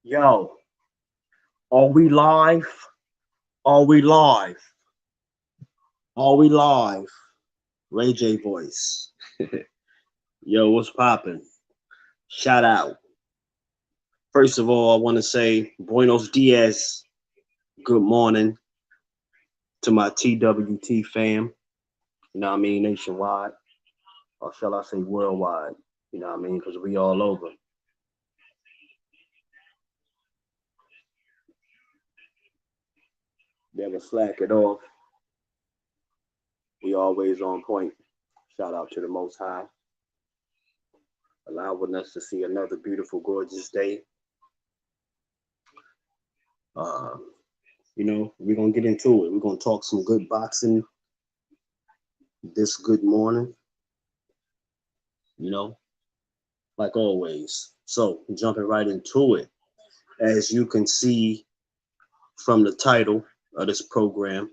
Yo, are we live? Are we live? Are we live? Ray J voice. Yo, what's poppin'? Shout out. First of all, I want to say Buenos Dias. Good morning to my TWT fam. You know what I mean? Nationwide. Or shall I say worldwide? You know what I mean? Because we all over. Never slack it off. We always on point. Shout out to the Most High, allowing us to see another beautiful, gorgeous day. Uh, we're gonna get into it. We're gonna talk some good boxing this good morning, you know, like always. So jumping right into it. As you can see from the title of this program,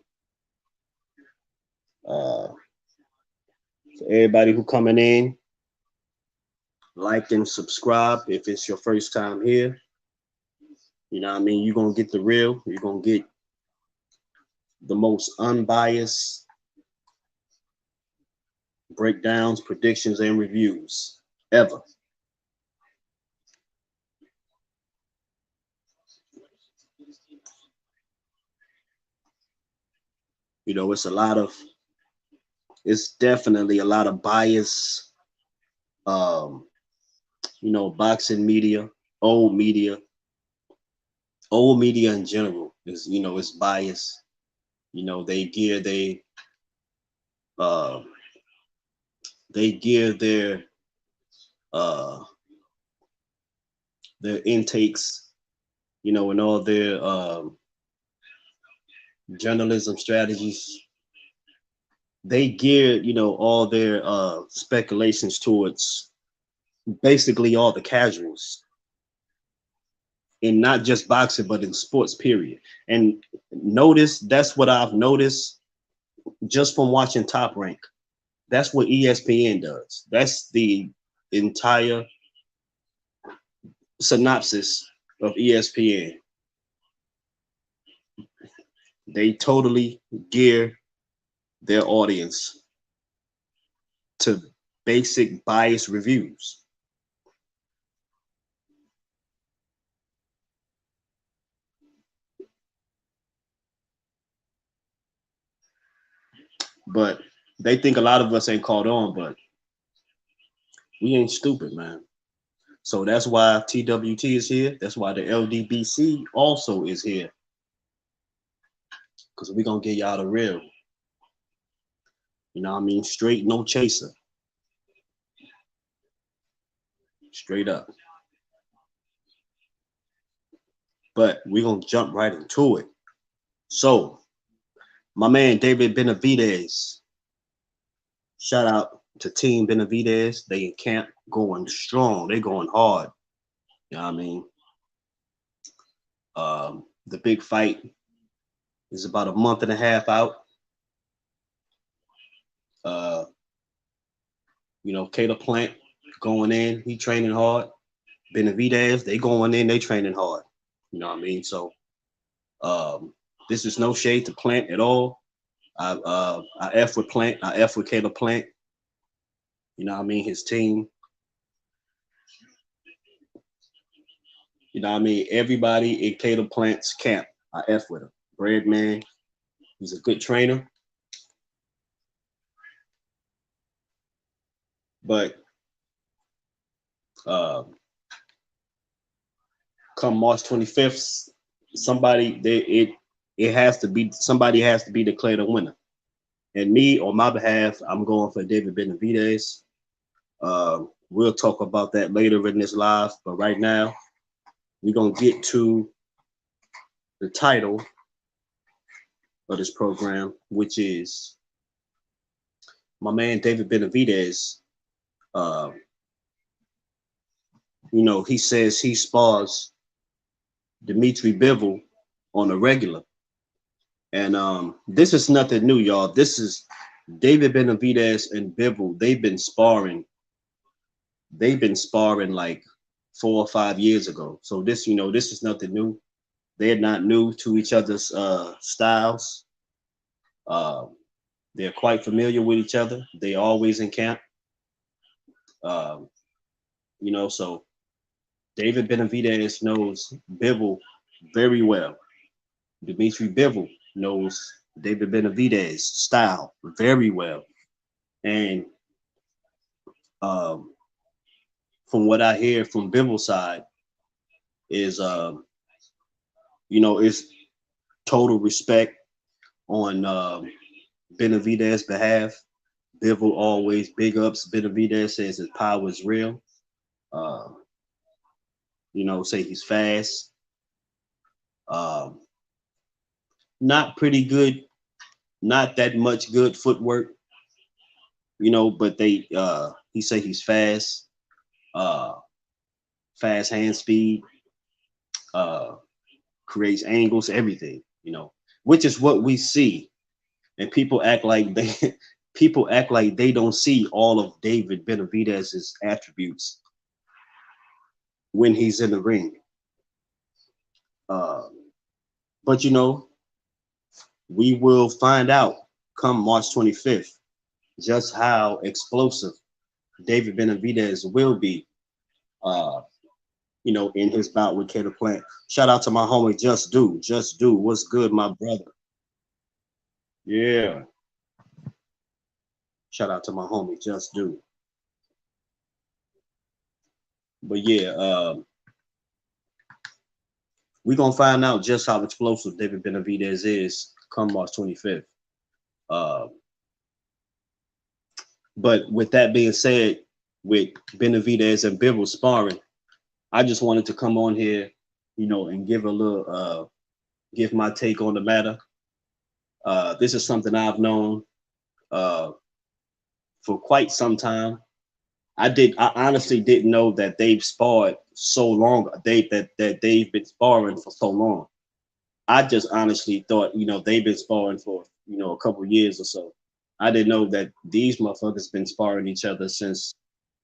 uh, so everybody who coming in, like and subscribe if it's your first time here. You know what I mean? You're gonna get the real, you're gonna get the most unbiased breakdowns, predictions, and reviews ever. You know, it's definitely a lot of bias. Um, boxing media, old media, old media in general is, it's biased. You know, uh, they gear uh, their intakes, and all their journalism strategies. They gear, all their speculations towards basically all the casuals, in not just boxing but in sports period. And notice that's what I've noticed just from watching Top Rank. That's what ESPN does. That's the entire synopsis of ESPN. They totally gear their audience to basic bias reviews. But they think a lot of us ain't caught on, but we ain't stupid, man. So that's why TWT is here. That's why the LDBC also is here. Because we're going to get y'all the real. You know what I mean? Straight, no chaser. Straight up. But we're going to jump right into it. So, my man David Benavidez. Shout out to Team Benavidez. They in camp going strong. They going hard. You know what I mean? The big fight is about a month and a half out. Uh, Caleb Plant going in. He training hard. Benavidez, they going in. They training hard. You know what I mean? So this is no shade to Plant at all. I F with Plant. I F with Caleb Plant. You know what I mean? His team. You know what I mean? Everybody in Caleb Plant's camp, I F with him. Bread man. He's a good trainer. But come March 25th, it has to be somebody has to be declared a winner. And me, on my behalf, I'm going for David Benavidez. We'll talk about that later in this live, but right now we're gonna get to the title of this program, which is my man David Benavidez. He says he spars Dimitri Bivol on a regular. And this is nothing new, y'all. This is David Benavidez and Bivol. They've been sparring like 4 or 5 years ago. So this, this is nothing new. They're not new to each other's styles. Um, they're quite familiar with each other. They always in camp. Um, so David Benavidez knows Bivol very well. Dimitri Bivol knows David Benavidez style very well. And um, from what I hear from Bivol's side is, is total respect on Benavidez's behalf. Bivol always big ups Benavidez, says his power is real. Uh, say he's fast. Um, not pretty good, not that much good footwork, but he say he's fast, uh, fast hand speed, uh, creates angles, everything, which is what we see. And people act like they don't see all of David Benavidez's attributes when he's in the ring. Uh, but we will find out come March 25th just how explosive David Benavidez will be, in his bout with Caleb Plant. Shout out to my homie Just Do. What's good, my brother? Yeah. Shout out to my homie Just Do. But yeah, we're gonna find out just how explosive David Benavidez is come March 25th. But with that being said, with Benavidez and Bivol sparring, I just wanted to come on here, and give a little, give my take on the matter. This is something I've known for quite some time. I honestly didn't know that they've sparred so long. That they've been sparring for so long. I just honestly thought, they've been sparring for, a couple years or so. I didn't know that these motherfuckers been sparring each other since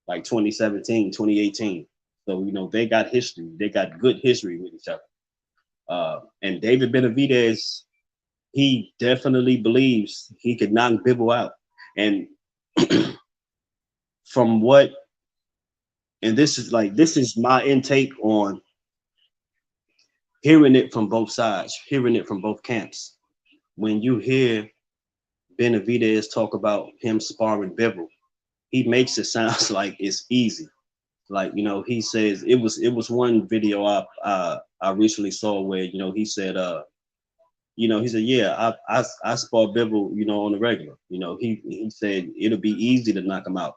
like 2017, 2018. So, they got history. They got good history with each other. And David Benavidez, he definitely believes he could knock Bivol out. And from what, and this is my intake on hearing it from both sides, hearing it from both camps. When you hear Benavidez talk about him sparring Bivol, he makes it sound like it's easy. Like, he says it was one video I recently saw where, he said, he said, yeah, I spar Bivol, on the regular. He said it'll be easy to knock him out.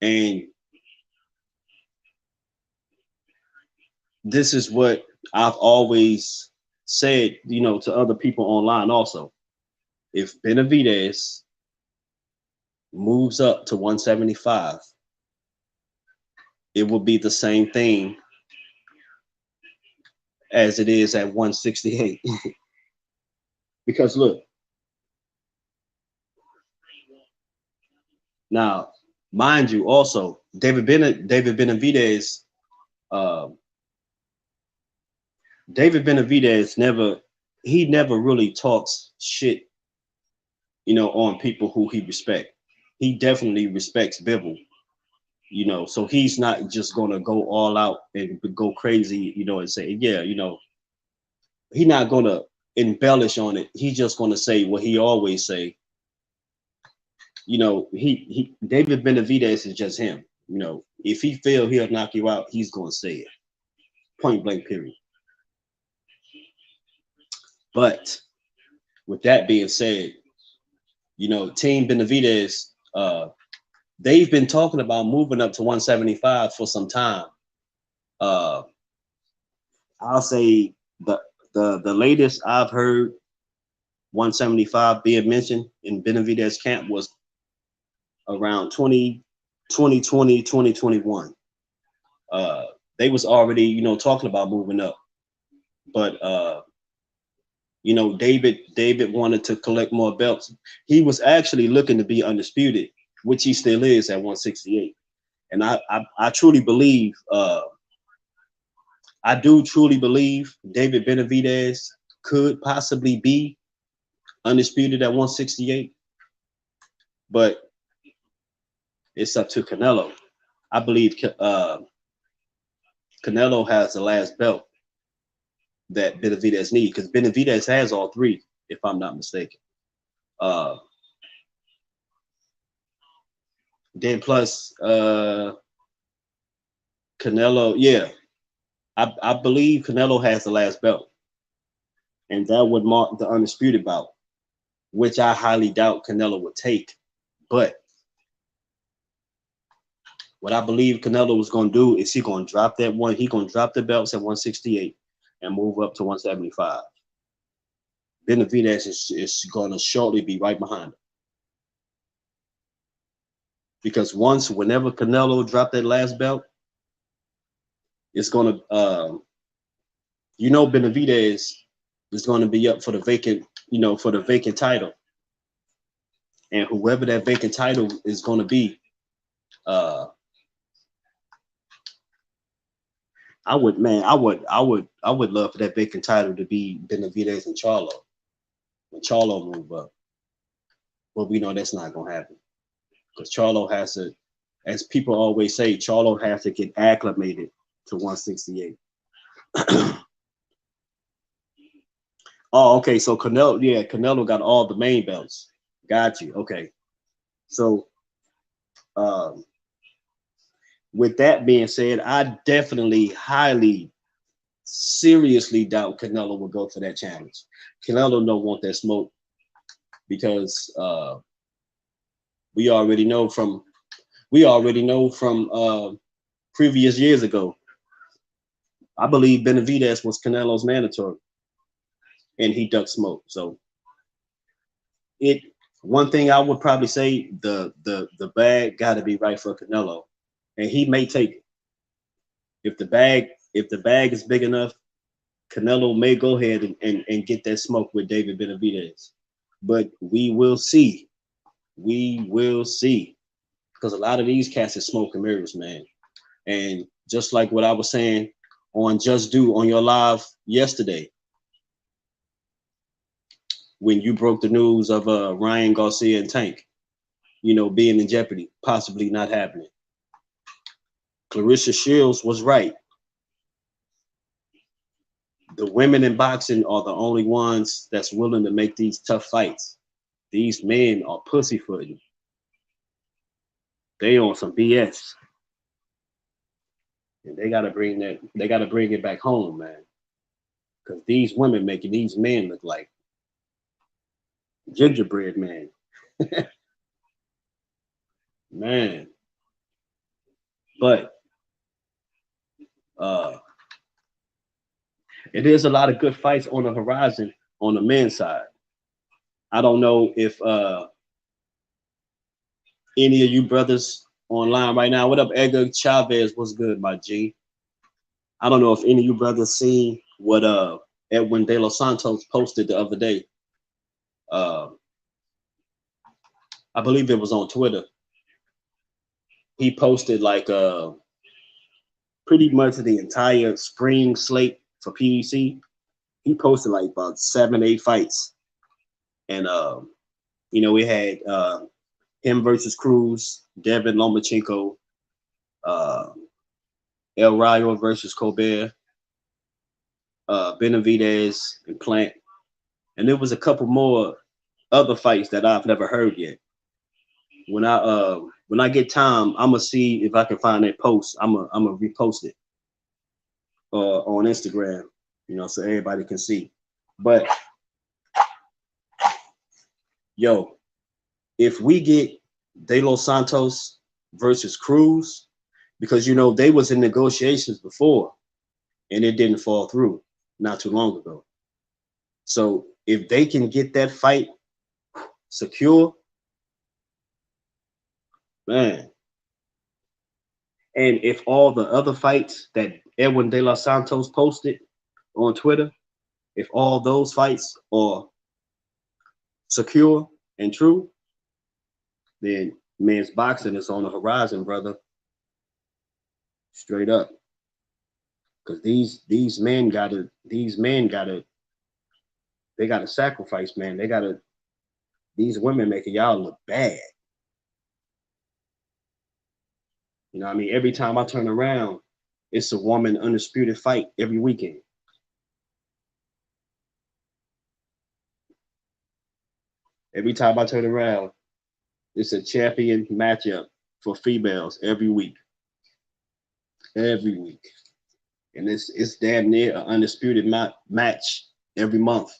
And this is what I've always said, to other people online also. If Benavidez moves up to 175, it will be the same thing as it is at 168. Because look, now, mind you, also David Benavidez, never really talks shit, on people who he respect. He definitely respects Bivol, so he's not just gonna go all out and go crazy, and say, yeah, he's not gonna embellish on it. He's just gonna say what he always say. He David Benavidez is just him. If he feel he'll knock you out, he's gonna say it. Point blank, period. But with that being said, Team Benavidez, they've been talking about moving up to 175 for some time. I'll say the latest I've heard 175 being mentioned in Benavidez camp was around 2020, 2021. They was already, talking about moving up. But David wanted to collect more belts. He was actually looking to be undisputed, which he still is at 168. And I truly believe I do truly believe David Benavidez could possibly be undisputed at 168, but it's up to Canelo. I believe Canelo has the last belt that Benavidez needs because Benavidez has all three, if I'm not mistaken. Uh, then plus Canelo, yeah, I believe Canelo has the last belt, and that would mark the undisputed bout, which I highly doubt Canelo would take. But what I believe Canelo was going to do is he going to drop that one. He going to drop the belts at 168 and move up to 175. Benavidez is going to shortly be right behind him. Because whenever Canelo dropped that last belt, it's going to, Benavidez is going to be up for the vacant, for the vacant title. And whoever that vacant title is going to be, I would love for that vacant title to be Benavidez and Charlo. When Charlo move up. But we know that's not going to happen. Because Charlo has to, as people always say, Charlo has to get acclimated to 168. Oh, okay. So Canelo got all the main belts. Got you. Okay. So with that being said, I definitely highly, seriously doubt Canelo will go for that challenge. Canelo don't want that smoke because we already know from previous years ago. I believe Benavidez was Canelo's mandatory, and he ducked smoke. So one thing I would probably say, the bag got to be right for Canelo, and he may take it. If the bag is big enough, Canelo may go ahead and get that smoke with David Benavidez. But we will see. We will see. Because a lot of these cats are smoke and mirrors, man. And just like what I was saying on Just Do on your live yesterday, when you broke the news of Ryan Garcia and Tank, being in jeopardy, possibly not happening. Clarissa Shields was right. The women in boxing are the only ones that's willing to make these tough fights. These men are pussyfooting. They on some BS. And they gotta bring it back home, man. Because these women making these men look like gingerbread man. Man. But it is a lot of good fights on the horizon on the men's side. I don't know if any of you brothers online right now. What up, Edgar Chavez? What's good, my G? I don't know if any of you brothers seen what Edwin De Los Santos posted the other day. I believe it was on Twitter. He posted like pretty much the entire spring slate for PEC. He posted like about 7-8 fights, and we had him versus Cruz, Devin Lomachenko, El Rayo versus Colbert, Benavidez and Plant, and there was a couple more other fights that I've never heard yet. When I get time, I'm gonna see if I can find that post. I'm gonna repost it on Instagram, so everybody can see. But yo, if we get De Los Santos versus Cruz, because they was in negotiations before and it didn't fall through not too long ago. So if they can get that fight secure, man. And if all the other fights that Edwin De Los Santos posted on Twitter, if all those fights are secure and true, then men's boxing is on the horizon, brother. Straight up. Because these men gotta they gotta sacrifice, man. They gotta these women making y'all look bad. You know what I mean? Every time I turn around, it's a woman undisputed fight every weekend. Every time I turn around, it's a champion matchup for females every week. Every week. And it's damn near an undisputed match every month.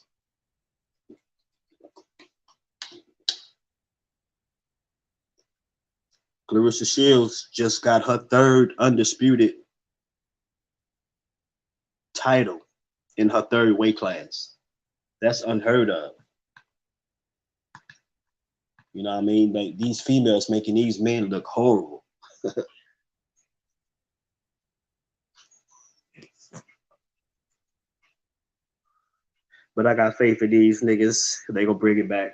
Clarissa Shields just got her third undisputed title in her third weight class. That's unheard of. You know what I mean? Like these females making these men look horrible. But I got faith in these niggas. They gonna bring it back.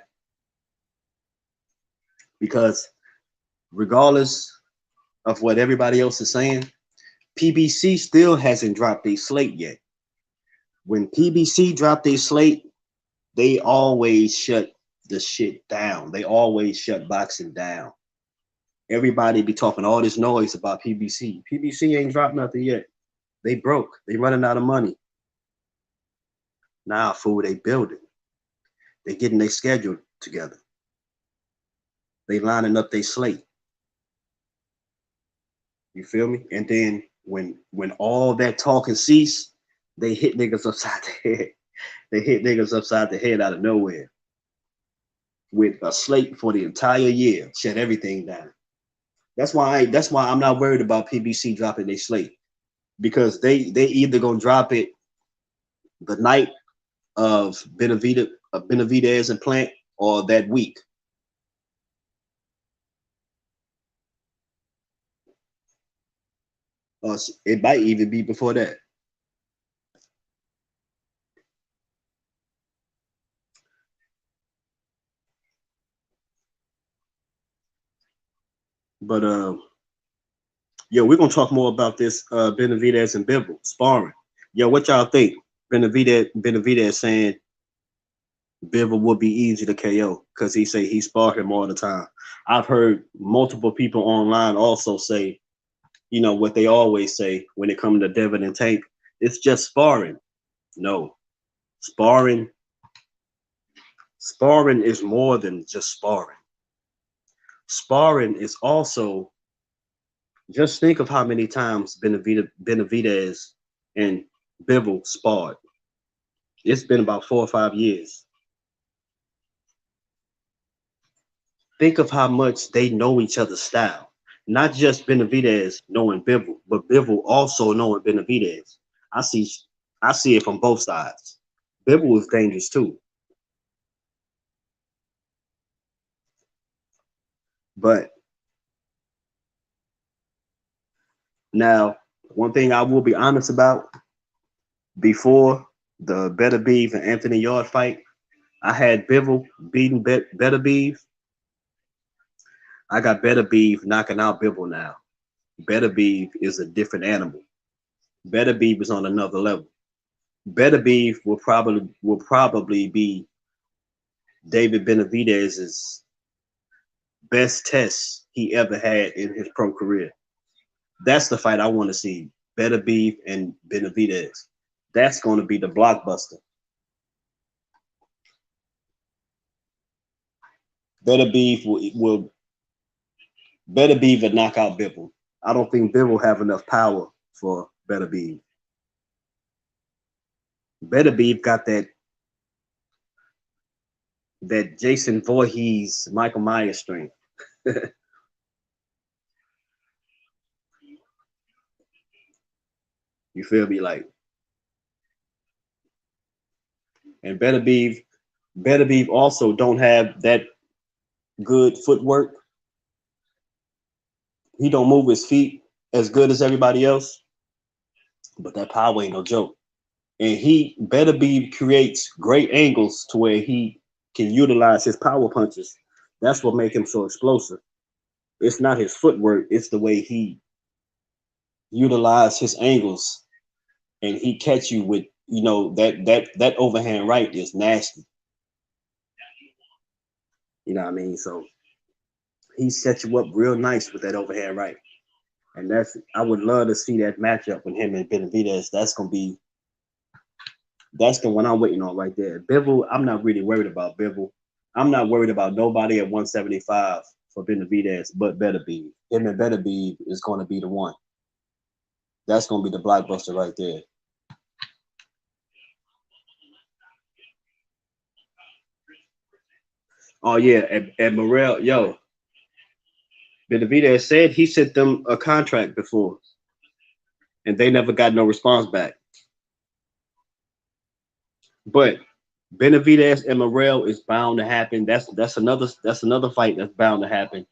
Because regardless of what everybody else is saying, PBC still hasn't dropped their slate yet. When PBC dropped their slate, they always shut the shit down. They always shut boxing down. Everybody be talking all this noise about PBC. PBC ain't dropped nothing yet. They broke. They running out of money. Now, fool, they building. They getting their schedule together. They lining up their slate. You feel me? And then when all that talking cease, they hit niggas upside the head. They hit niggas upside the head out of nowhere with a slate for the entire year. Shut everything down. That's why I'm not worried about PBC dropping their slate, because they either gonna drop it the night of Benavidez and Plant or that week. Or it might even be before that. But yo, we're gonna talk more about this Benavidez and Bivol sparring. Yo, what y'all think? Benavidez saying Bivol would be easy to KO because he say he sparred him all the time. I've heard multiple people online also say, you know, what they always say when it comes to Devin and Tank, it's just sparring. No, sparring is more than just sparring. Sparring is also, just think of how many times Benavidez and Bivol sparred. It's been about 4 or 5 years. Think of how much they know each other's style. Not just Benavidez knowing Bivol, but Bivol also knowing Benavidez. I see it from both sides. Bivol is dangerous too. But now, one thing I will be honest about, before the Beterbiev and Anthony Yard fight, I had Bivol beating Beterbiev. I got Beterbiev knocking out Bivol now. Beterbiev is a different animal. Beterbiev is on another level. Beterbiev will probably be David Benavidez's best test he ever had in his pro career. That's the fight I want to see. Beterbiev and Benavidez. That's going to be the blockbuster. Beterbiev will knock out Bivol. I don't think Bivol have enough power for Beterbiev. Beterbiev got that Jason Voorhees, Michael Myers strength. You feel me? Like, and Beterbiev also don't have that good footwork. He don't move his feet as good as everybody else, but that power ain't no joke. And Beterbiev creates great angles to where he can utilize his power punches. That's what makes him so explosive. It's not his footwork, it's the way he utilizes his angles and he catch you with, you know, that overhand right is nasty. You know what I mean? So he set you up real nice with that overhand right. And I would love to see that matchup with him and Benavidez. That's the one I'm waiting on right there. Bivol, I'm not really worried about Bivol. I'm not worried about nobody at 175 for Benavidez but Beterbiev. Him and Beterbiev is going to be the one. That's going to be the blockbuster right there. Oh yeah, and Morel, yo, Benavidez said he sent them a contract before, and they never got no response back. But Benavidez and Morel is bound to happen. That's another fight that's bound to happen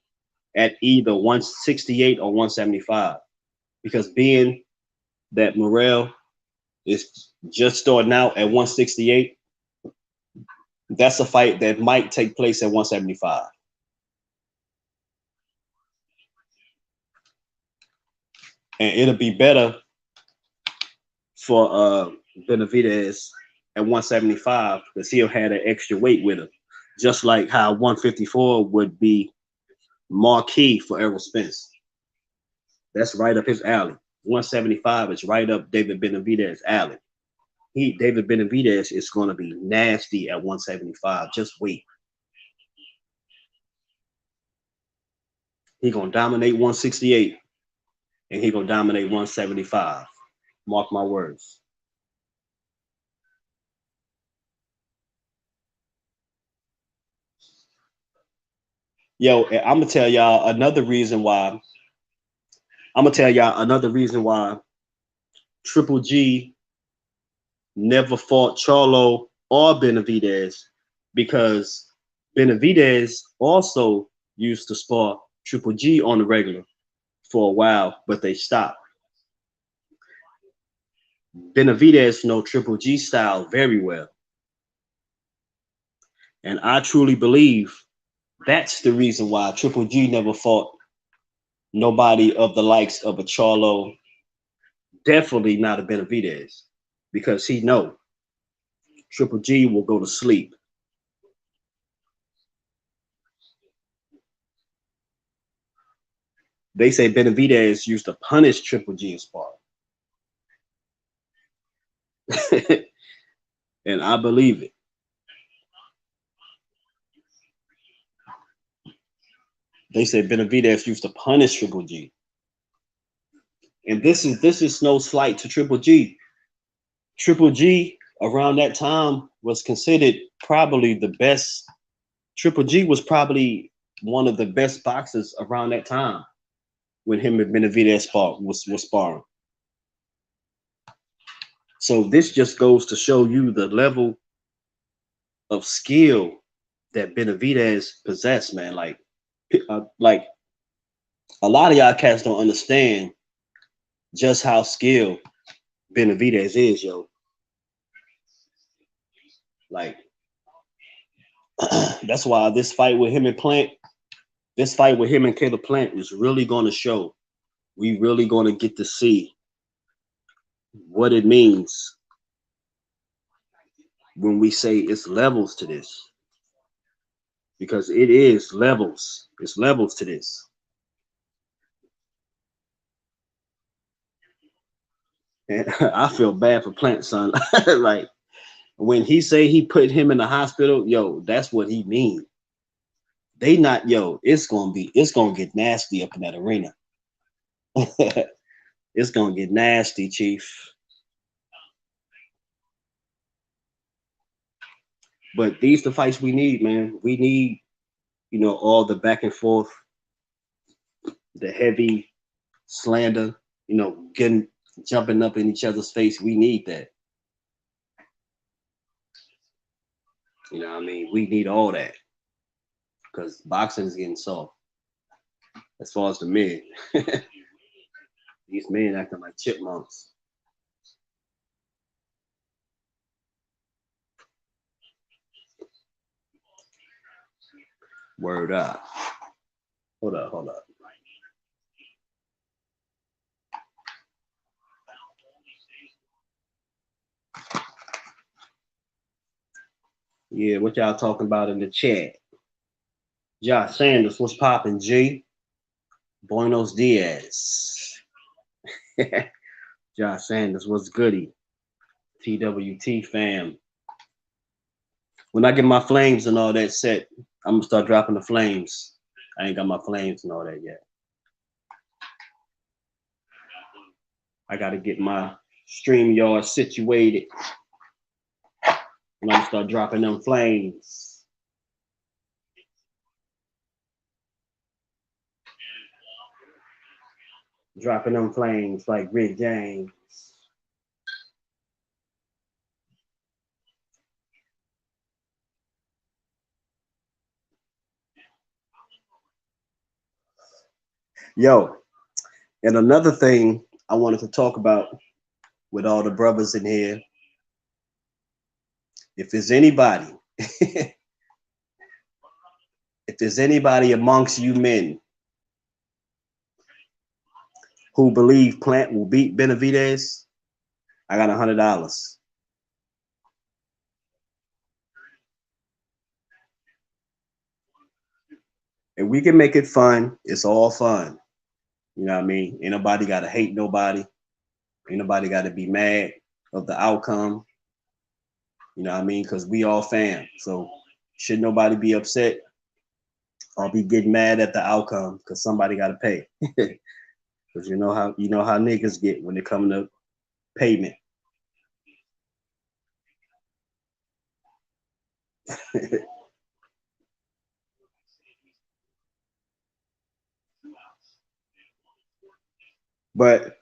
at either 168 or 175. Because being that Morel is just starting out at 168, that's a fight that might take place at 175. And it'll be better for Benavidez at 175 because he'll have that extra weight with him. Just like how 154 would be marquee for Errol Spence. That's right up his alley. 175 is right up David Benavidez's alley. David Benavidez is going to be nasty at 175. Just wait. He gonna dominate 168 and he gonna dominate 175. Mark my words. Yo, I'm gonna tell y'all another reason why. I'm gonna tell y'all another reason why Triple G never fought Charlo or Benavidez, because Benavidez also used to spar Triple G on the regular for a while, but they stopped. Benavidez know Triple G style very well. And I truly believe that's the reason why Triple G never fought nobody of the likes of a Charlo, definitely not a Benavidez, because he know Triple G will go to sleep. They say Benavidez used to punish Triple G in sparring. And I believe it. They say Benavidez used to punish Triple G. And this is no slight to Triple G. Triple G around that time was considered probably the best. Triple G was probably one of the best boxers around that time when him and Benavidez was sparring. So this just goes to show you the level of skill that Benavidez possessed, man. Like a lot of y'all cats don't understand just how skilled Benavidez is, yo. Like that's why this fight with him and Caleb Plant is really going to show. We really going to get to see what it means when we say it's levels to this, because it is levels. It's levels to this. And I feel bad for Plant, son. Like when he say he put him in the hospital, yo, that's what he mean. They not, yo, it's gonna get nasty up in that arena. It's gonna get nasty, Chief. But these the fights we need, man. We need, all the back and forth, the heavy slander, getting jumping up in each other's face. We need that. You know what I mean? We need all that because boxing is getting soft. As far as the men, these men acting like chipmunks. Word up. Hold up. Yeah, what y'all talking about in the chat? Josh Sanders, what's popping, G? Buenos Diaz. Josh Sanders, what's goody? TWT fam. When I get my flames and all that set, I'm gonna start dropping the flames. I ain't got my flames and all that yet. I gotta get my StreamYard situated. And I'm gonna start dropping them flames. Dropping them flames like Rick James. Yo, and another thing I wanted to talk about with all the brothers in here, if there's anybody, if there's anybody amongst you men who believe Plant will beat Benavidez, I got $100. And we can make it fun. It's all fun. You know what I mean? Ain't nobody got to hate nobody. Ain't nobody got to be mad of the outcome. You know what I mean? Because we all fam. So should nobody be upset or be getting mad at the outcome because somebody got to pay. Because you know how niggas get when it come to payment. But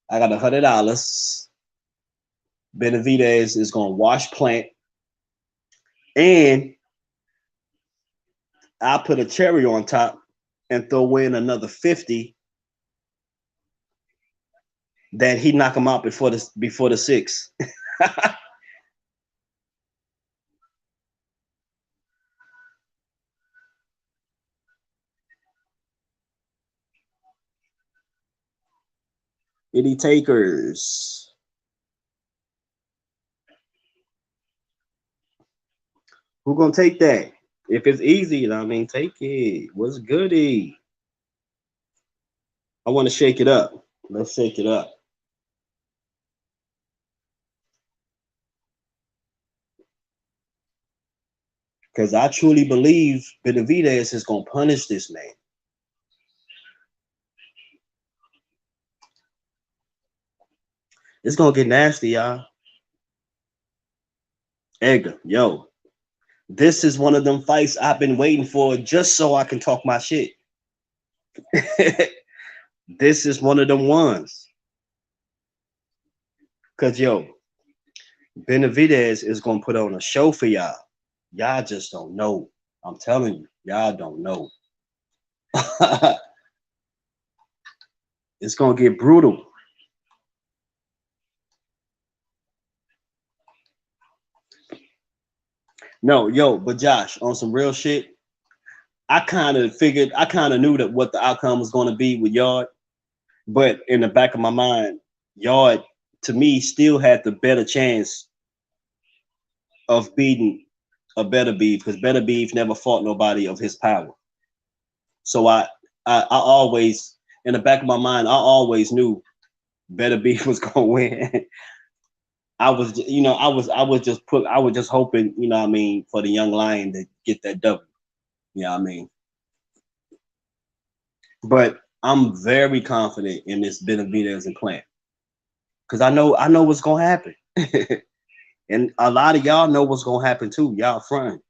I got $100. Benavidez is gonna wash Plant, and I'll put a cherry on top and throw in another 50 that he knock him out before the 6. Any takers? Who gonna take that? If it's easy, I mean, take it. What's goody? I want to shake it up. Let's shake it up. Because I truly believe Benavidez is gonna punish this man. It's gonna get nasty, y'all. Edgar, yo, this is one of them fights I've been waiting for just so I can talk my shit. This is one of them ones. Cause yo, Benavidez is gonna put on a show for y'all. Y'all just don't know. I'm telling you, y'all don't know. It's gonna get brutal. No, yo, but Josh, on some real shit, I kind of knew that what the outcome was gonna be with Yard, but in the back of my mind, Yard to me still had the better chance of beating a Better Beef because Better Beef never fought nobody of his power. So I always in the back of my mind, I always knew Better Beef was gonna win. I was, I was just hoping, you know what I mean, for the young lion to get that W. You know what I mean? But I'm very confident in this Benavidez and Plant. Cause I know what's gonna happen. And a lot of y'all know what's gonna happen too. Y'all front.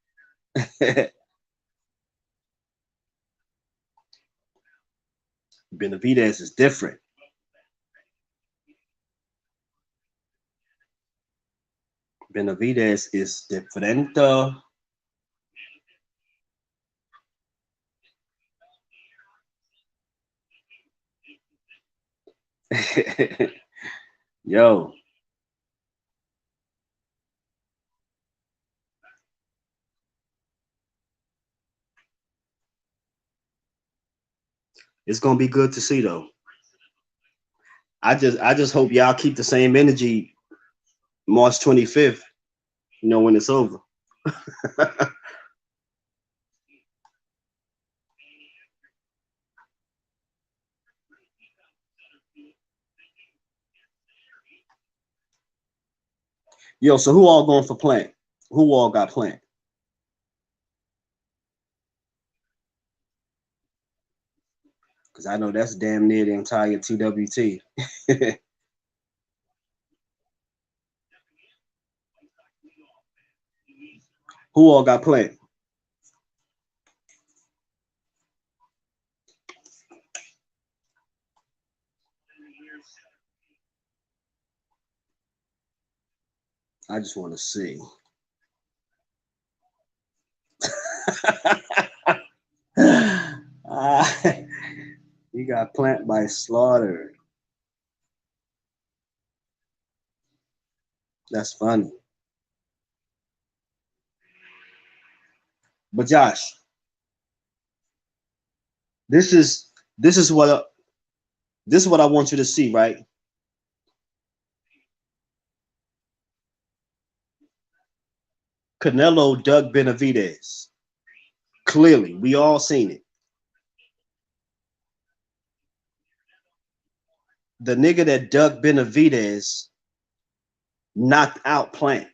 Benavidez is different. Benavidez is different. Yo. It's gonna be good to see though. I just hope y'all keep the same energy March 25th, when it's over. Yo, so who all going for Plant? Who all got Plant? Because I know that's damn near the entire TWT. Who all got Plant? I just want to see. You got Plant by Slaughter. That's funny. But Josh, this is this is what this is what I want you to see, right? Canelo dug Benavidez. Clearly, we all seen it. The nigga that dug Benavidez knocked out Plant.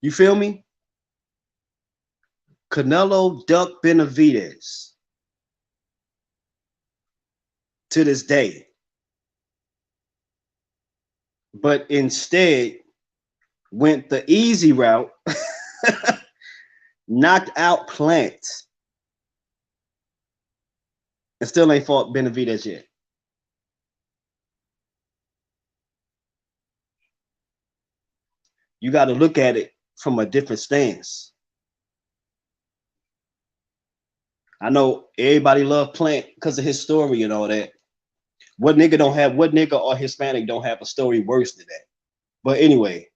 You feel me? Canelo ducked Benavidez to this day. But instead went the easy route, knocked out Plant, and still ain't fought Benavidez yet. You got to look at it from a different stance. I know everybody love Plant because of his story and all that. What nigga or Hispanic don't have a story worse than that? But anyway,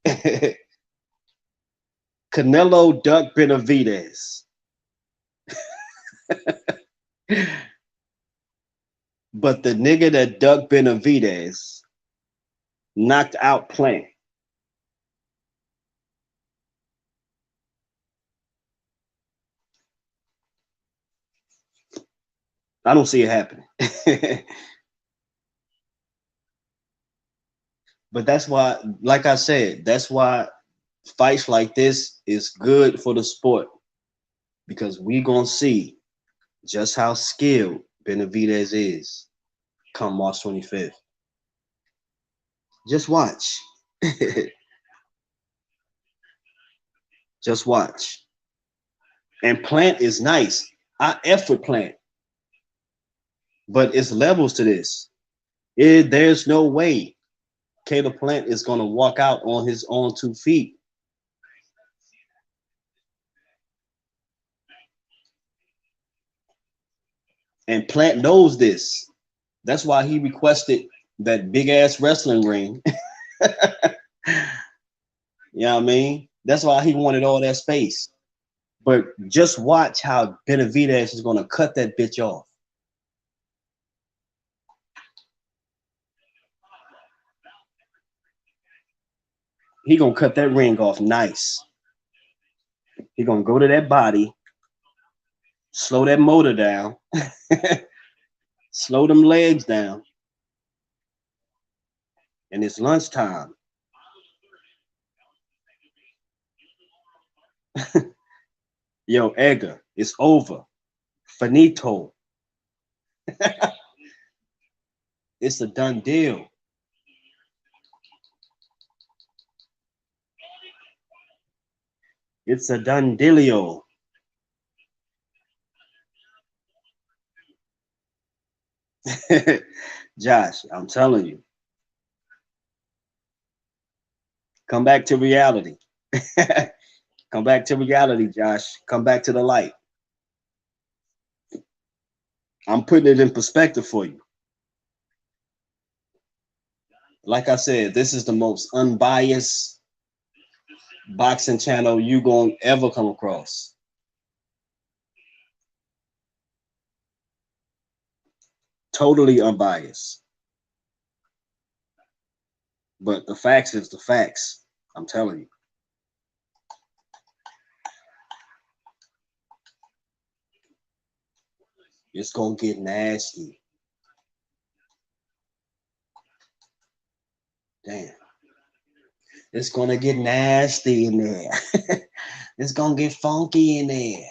Canelo ducked Benavidez. But the nigga that ducked Benavidez knocked out Plant. I don't see it happening. But that's why, like I said, that's why fights like this is good for the sport. Because we gonna see just how skilled Benavidez is come March 25th. Just watch. Just watch. And Plant is nice. I effort Plant. But it's levels to this. There's no way Caleb Plant is going to walk out on his own 2 feet. And Plant knows this. That's why he requested that big ass wrestling ring. You know what I mean? That's why he wanted all that space. But just watch how Benavidez is going to cut that bitch off. He going to cut that ring off nice. He going to go to that body, slow that motor down, slow them legs down. And it's lunchtime. Yo, Edgar, it's over. Finito. It's a done deal. It's a done dealio. Josh, I'm telling you. Come back to reality. Come back to reality, Josh. Come back to the light. I'm putting it in perspective for you. Like I said, this is the most unbiased boxing channel you gonna ever come across. Totally unbiased. But the facts is the facts. I'm telling you. It's gonna get nasty. Damn. It's gonna get nasty in there. It's gonna get funky in there.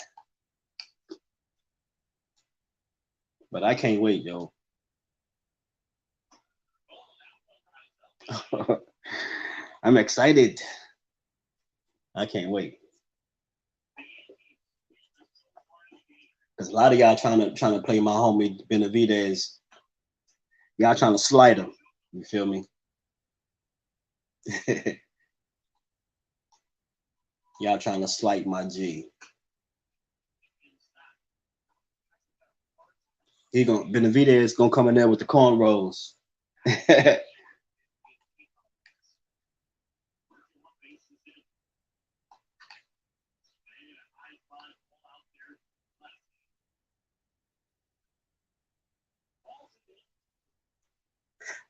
But I can't wait, yo. I'm excited. I can't wait. Cause a lot of y'all trying to play my homie Benavidez. Y'all trying to slide him. You feel me? Y'all trying to slight my G. Benavidez gonna come in there with the cornrows.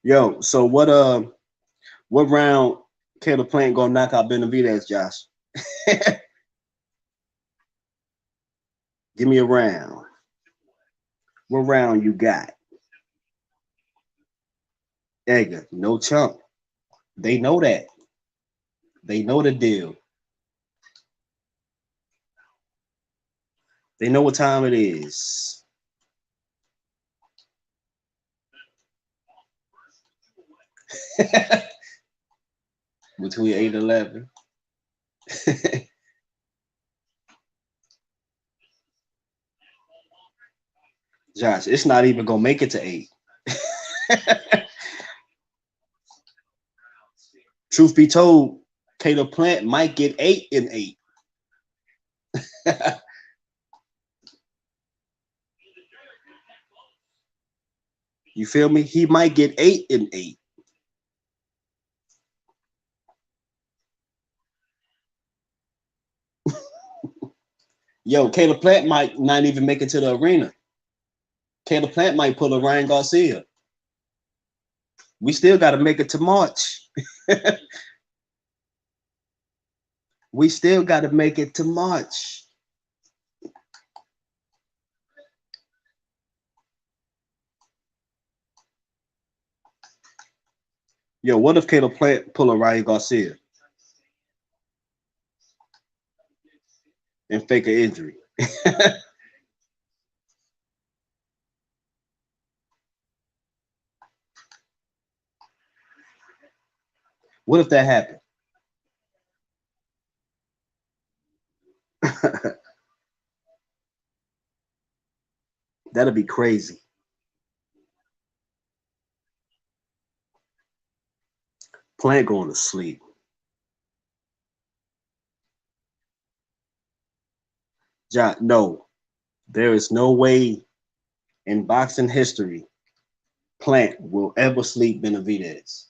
Yo, so what round Caleb Plant gonna knock out Benavidez, Josh? Give me a round. What round you got? Edgar, no chump. They know that. They know the deal. They know what time it is. Between 8 and 11. Josh, it's not even gonna make it to 8. Truth be told, Caleb Plant might get 8 and 8. You feel me? He might get 8 and 8. Yo, Caleb Plant might not even make it to the arena. Caleb Plant might pull a Ryan Garcia. We still got to make it to March. We still got to make it to March. Yo, what if Caleb Plant pull a Ryan Garcia and fake an injury? What if that happened? That'd be crazy. Plant going to sleep. John, no, there is no way in boxing history Plant will ever sleep Benavidez.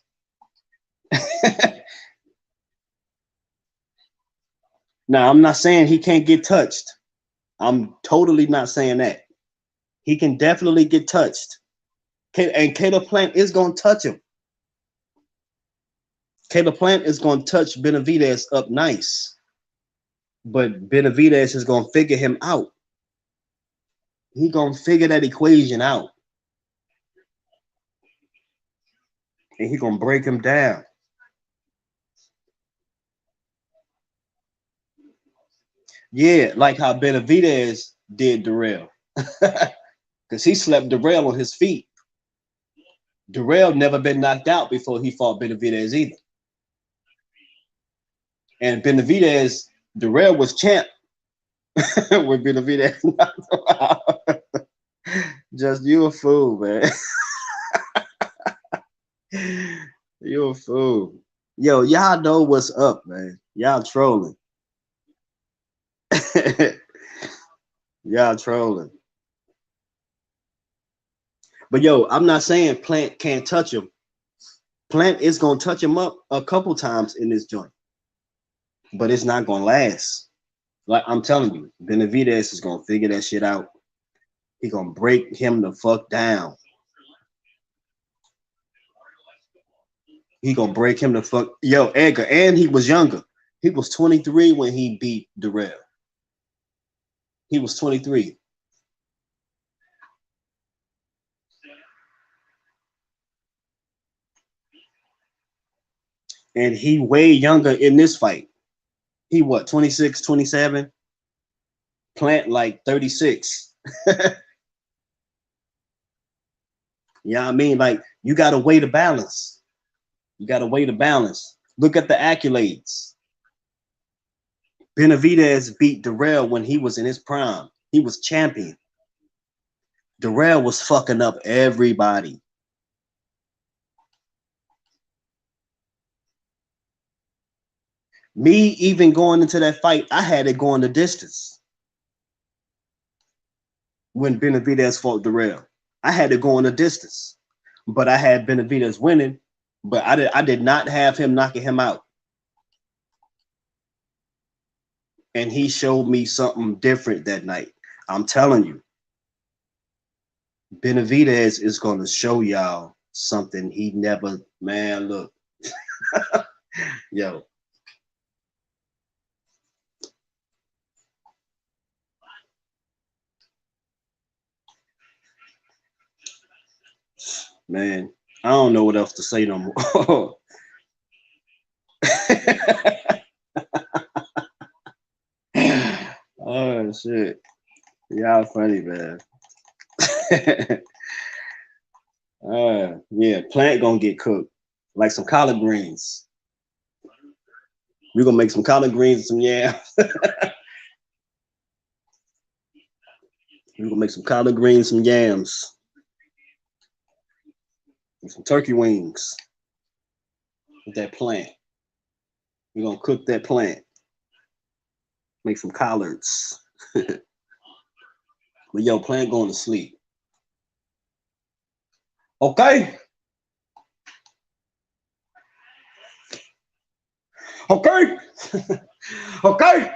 Now, I'm not saying he can't get touched. I'm totally not saying that. He can definitely get touched. And Caleb Plant is going to touch him. Caleb Plant is going to touch Benavidez up nice. But Benavidez is going to figure him out. He's going to figure that equation out. And he's going to break him down. Yeah, like how Benavidez did Darrell. Because he slept Darrell on his feet. Darrell never been knocked out before he fought Benavidez either. And Benavidez, Darrell was champ when Benavidez knocked him out. Just you a fool, man. You a fool. Yo, y'all know what's up, man. Y'all trolling. Y'all trolling. But yo, I'm not saying Plant can't touch him. Plant is gonna touch him up a couple times in this joint, but it's not gonna last. Like I'm telling you, Benavidez is gonna figure that shit out. He gonna break him the fuck down. He gonna break him the fuck. Yo, Edgar, and he was younger. He was 23 when he beat Darrell. He was 23. And he way younger in this fight. He what, 26, 27? Plant like 36. You know what I mean? Like, you gotta weigh the balance. You gotta weigh the balance. Look at the accolades. Benavidez beat Darrell when he was in his prime. He was champion. Darrell was fucking up everybody. Me even going into that fight, I had it going the distance when Benavidez fought Darrell. I had it going the distance, but I had Benavidez winning, but I did not have him knocking him out. And he showed me something different that night. I'm telling you, Benavidez is going to show y'all something he never, man, look. Yo. Man, I don't know what else to say no more. Oh, shit. Y'all funny, man. Yeah, Plant gonna get cooked like some collard greens. We're gonna make some collard greens and some yams. We're gonna make some collard greens, some yams, and some turkey wings with that plant. We're gonna cook that plant. Make some collards. But yo, Plant going to sleep. Okay. Okay. Okay.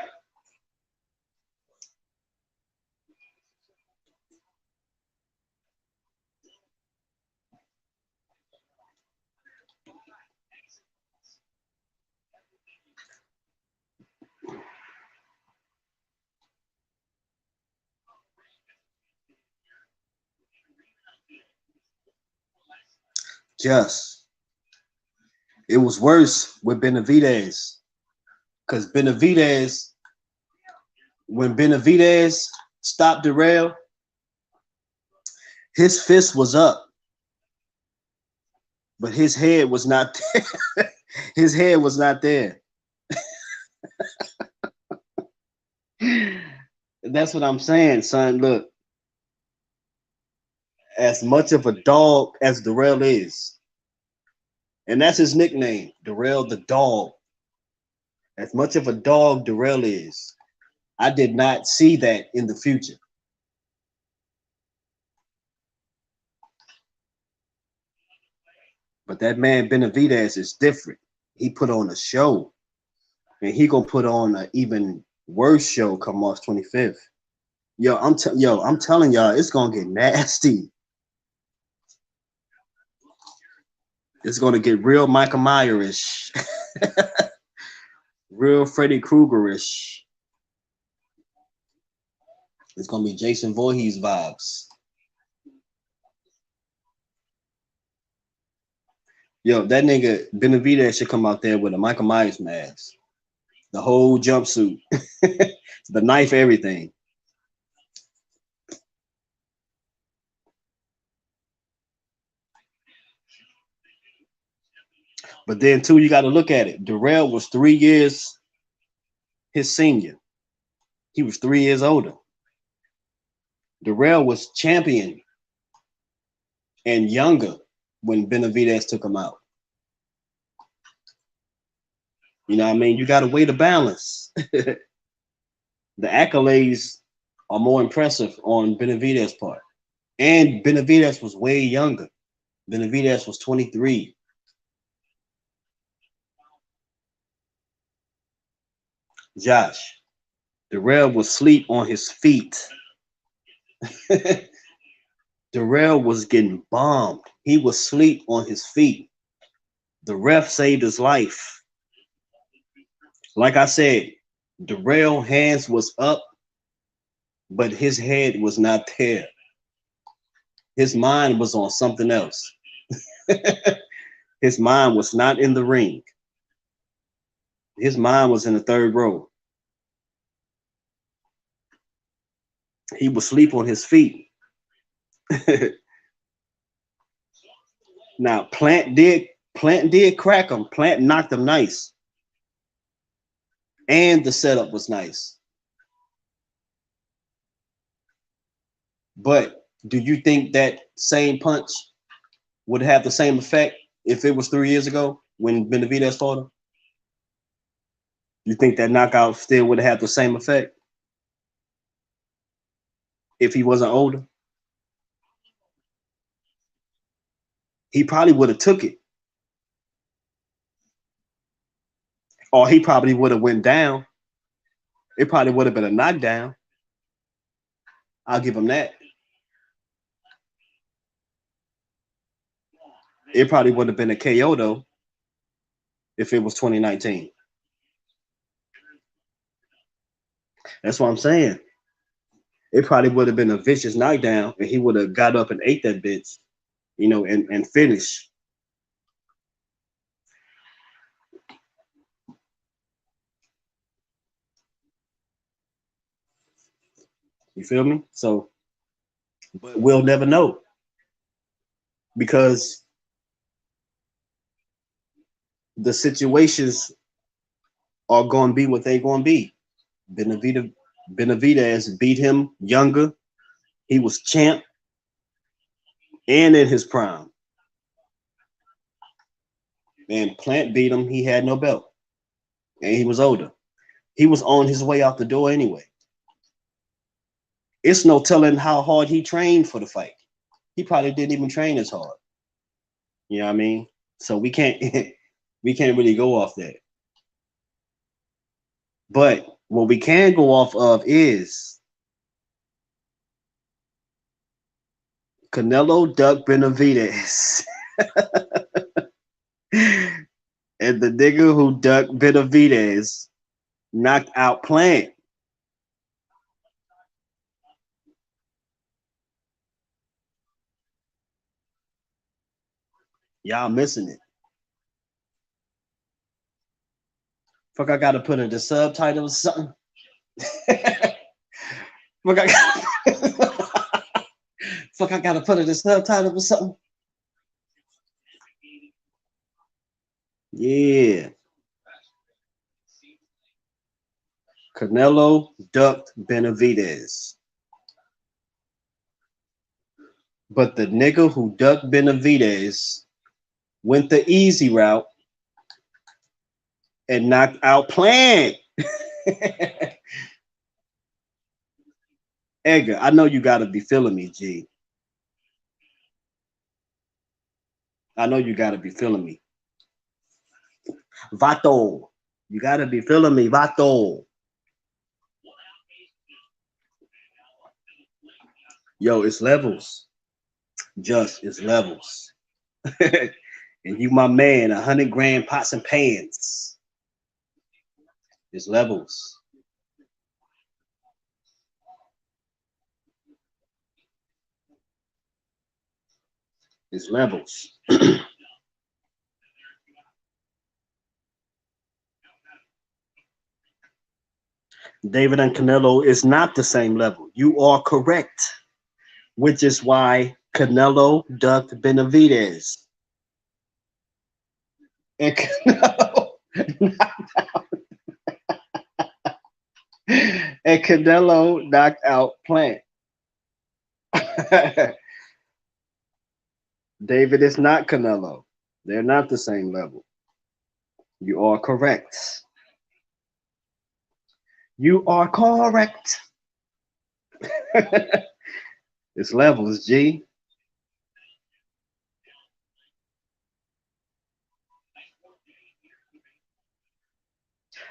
Just, it was worse with Benavidez. Because Benavidez, when Benavidez stopped Darrell, his fist was up, but his head was not there. His head was not there. That's what I'm saying, son. Look, as much of a dog as Darrell is, and that's his nickname, Darrell the Dog. As much of a dog Darrell is, I did not see that in the future. But that man Benavidez is different. He put on a show, and he gonna put on an even worse show come March 25th. Yo, I'm telling y'all, it's gonna get nasty. It's gonna get real Michael Myers-ish. Real Freddy Krueger-ish. It's gonna be Jason Voorhees vibes. Yo, that nigga Benavidez should come out there with a Michael Myers mask, the whole jumpsuit, the knife, everything. But then too, you got to look at it. Darrell was 3 years his senior. He was 3 years older. Darrell was champion and younger when Benavidez took him out. You know what I mean? You got to weigh the balance. The accolades are more impressive on Benavidez's part. And Benavidez was way younger. Benavidez was 23. Josh, Darrell was asleep on his feet. Darrell was getting bombed. He was asleep on his feet. The ref saved his life. Like I said, Darrell hands was up, but his head was not there. His mind was on something else. His mind was not in the ring. His mind was in the third row. He was asleep on his feet. Now, Plant did crack him. Plant knocked him nice. And the setup was nice. But do you think that same punch would have the same effect if it was 3 years ago when Benavidez fought him? You think that knockout still would have the same effect if he wasn't older? He probably would have took it. Or he probably would have went down. It probably would have been a knockdown. I'll give him that. It probably would have been a KO though if it was 2019. That's what I'm saying. It probably would have been a vicious knockdown and he would have got up and ate that bitch, you know, and finished. You feel me? So, but we'll never know because the situations are going to be what they're going to be. Benavidez beat him younger. He was champ and in his prime. And Plant beat him. He had no belt. And he was older. He was on his way out the door anyway. It's no telling how hard he trained for the fight. He probably didn't even train as hard. You know what I mean? So we can't we can't really go off that. But what we can go off of is Canelo ducked Benavidez. And the nigga who ducked Benavidez knocked out Plant. Y'all missing it. Fuck, I gotta put in the subtitle or something. Fuck, I gotta put in the subtitle or something. Yeah. Canelo ducked Benavidez. But the nigga who ducked Benavidez went the easy route and knocked out Plant. Edgar, I know you gotta be feeling me, G. I know you gotta be feeling me. Vato. You gotta be feeling me, Vato. Yo, it's levels. Just it's levels. And you my man, 100 grand pots and pans. It's levels. It's levels. David and Canelo is not the same level. You are correct, which is why Canelo ducked Benavidez. And Canelo and Canelo knocked out Plant. David is not Canelo. They're not the same level. You are correct. You are correct. It's levels, G.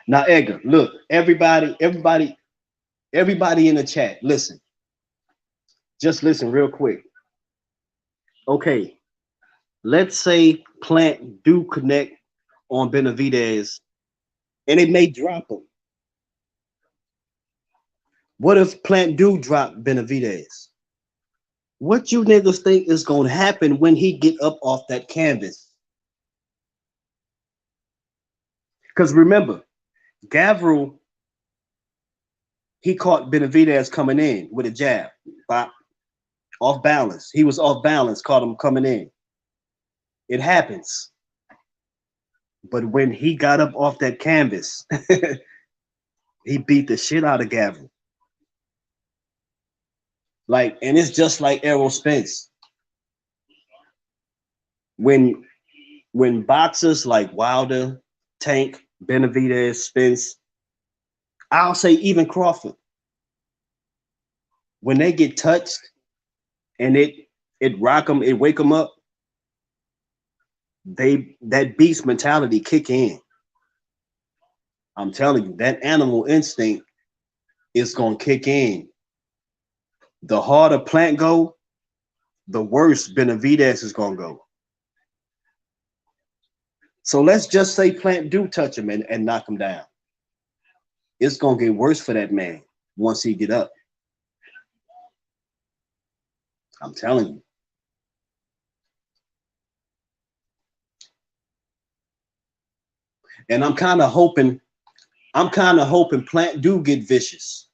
Now, Edgar, look, everybody in the chat, listen. Just listen real quick. Okay. let's say Plant do connect on Benavidez and it may drop him. What if Plant do drop Benavidez? What you niggas think is gonna happen when he get up off that canvas? Because remember, Gavril, he caught Benavidez coming in with a jab, bop, off balance. He was off balance, caught him coming in. It happens. But when he got up off that canvas, he beat the shit out of Gavril. Like, and it's just like Errol Spence. When boxers like Wilder, Tank, Benavidez, Spence, I'll say even Crawford, when they get touched and it rock them, it wake them up, that beast mentality kick in. I'm telling you, that animal instinct is gonna kick in. The harder Plant go, the worse Benavidez is gonna go. So let's just say Plant do touch him and knock him down. It's gonna get worse for that man once he get up. I'm telling you. And I'm kind of hoping Plant do get vicious.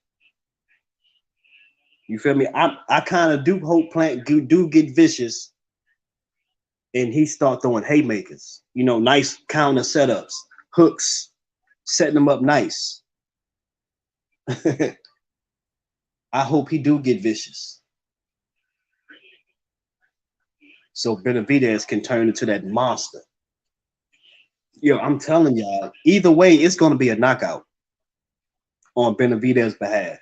You feel me? I kind of do hope Plant do get vicious and he start throwing haymakers. You know, nice counter setups, hooks, setting them up nice. I hope he do get vicious. So Benavidez can turn into that monster. Yo, I'm telling y'all, either way, it's going to be a knockout on Benavidez's behalf.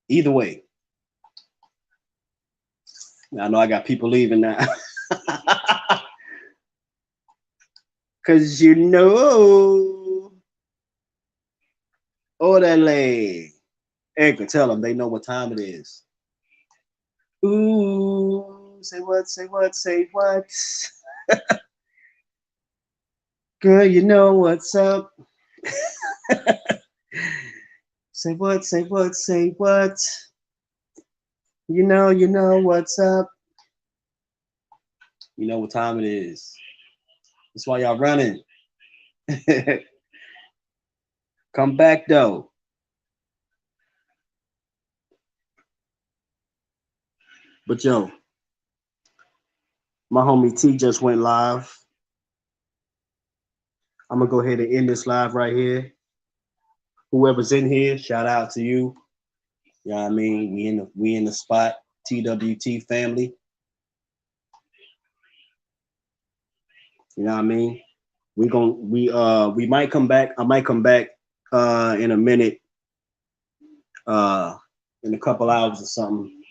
Either way. I know I got people leaving now. Because you know, orderly. Edgar, tell them they know what time it is. Ooh, say what, say what, say what. Girl, you know what's up. Say what, say what, say what. You know what's up. You know what time it is. That's why y'all running. Come back though. But yo, my homie T just went live. I'm gonna go ahead and end this live right here. Whoever's in here, shout out to you. You know what I mean? We in the spot, TWT family. You know what I mean? We might come back. I might come back in a minute, in a couple hours or something.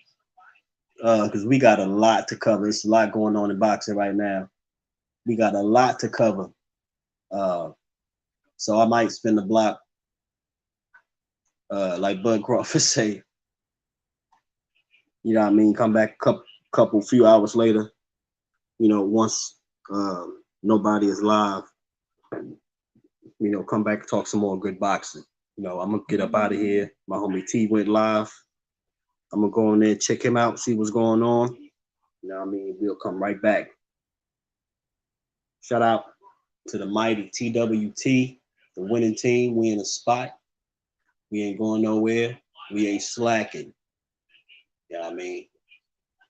Because we got a lot to cover. There's a lot going on in boxing right now. We got a lot to cover. So I might spin the block, like Bud Crawford say. You know what I mean? Come back a few hours later. You know, once nobody is live. You know, come back and talk some more good boxing. You know, I'm gonna get up out of here. My homie T went live. I'm gonna go in there, check him out, see what's going on. You know what I mean? We'll come right back. Shout out to the mighty TWT, the winning team. We in a spot. We ain't going nowhere. We ain't slacking. You know what I mean?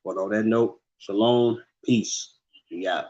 But on that note, shalom, peace. We out.